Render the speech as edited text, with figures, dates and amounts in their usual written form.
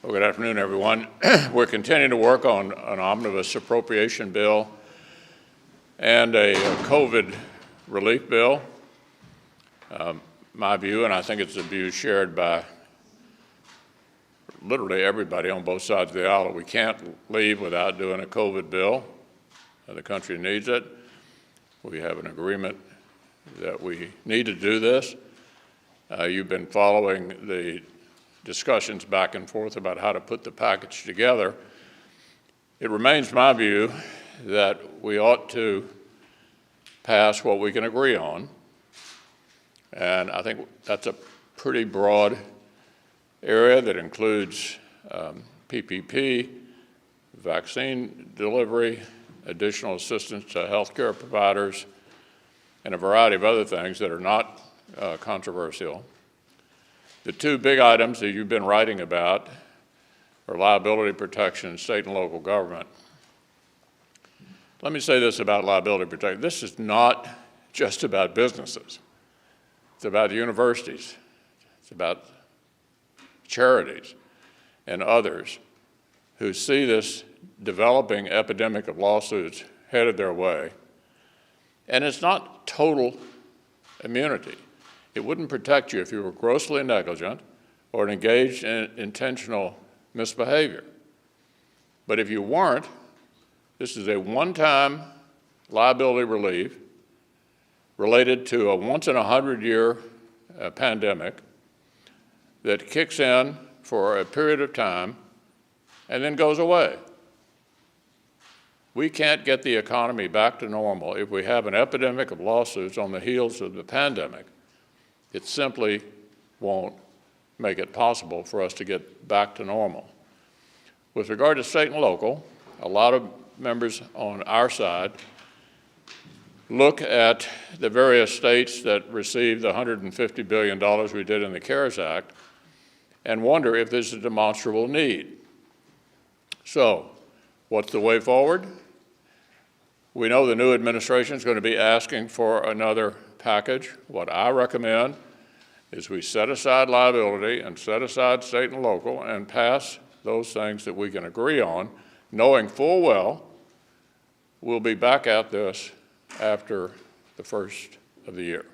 Well, good afternoon, everyone. We're continuing to work on an omnibus appropriation bill and a COVID relief bill. My view, and I think it's a view shared by literally everybody on both sides of the aisle, we can't leave without doing a COVID bill. The country needs it. We have an agreement that we need to do this. You've been following the discussions back and forth about how to put the package together. It remains my view that we ought to pass what we can agree on. And I think that's a pretty broad area that includes PPP, vaccine delivery, additional assistance to healthcare providers, and a variety of other things that are not controversial. The two big items that you've been writing about are liability protection and state and local government. Let me say this about liability protection. This is not just about businesses. It's about universities. It's about charities and others who see this developing epidemic of lawsuits headed their way. And it's not total immunity. It wouldn't protect you if you were grossly negligent or engaged in intentional misbehavior. But if you weren't, this is a one-time liability relief related to a once-in-a-100-year pandemic that kicks in for a period of time and then goes away. We can't get the economy back to normal if we have an epidemic of lawsuits on the heels of the pandemic. It simply won't make it possible for us to get back to normal. With regard to state and local, a lot of members on our side look at the various states that received the $150 billion we did in the CARES Act and wonder if there's a demonstrable need. So, what's the way forward? We know the new administration is going to be asking for another package. What I recommend is we set aside liability and set aside state and local and pass those things that we can agree on, knowing full well we'll be back at this after the first of the year.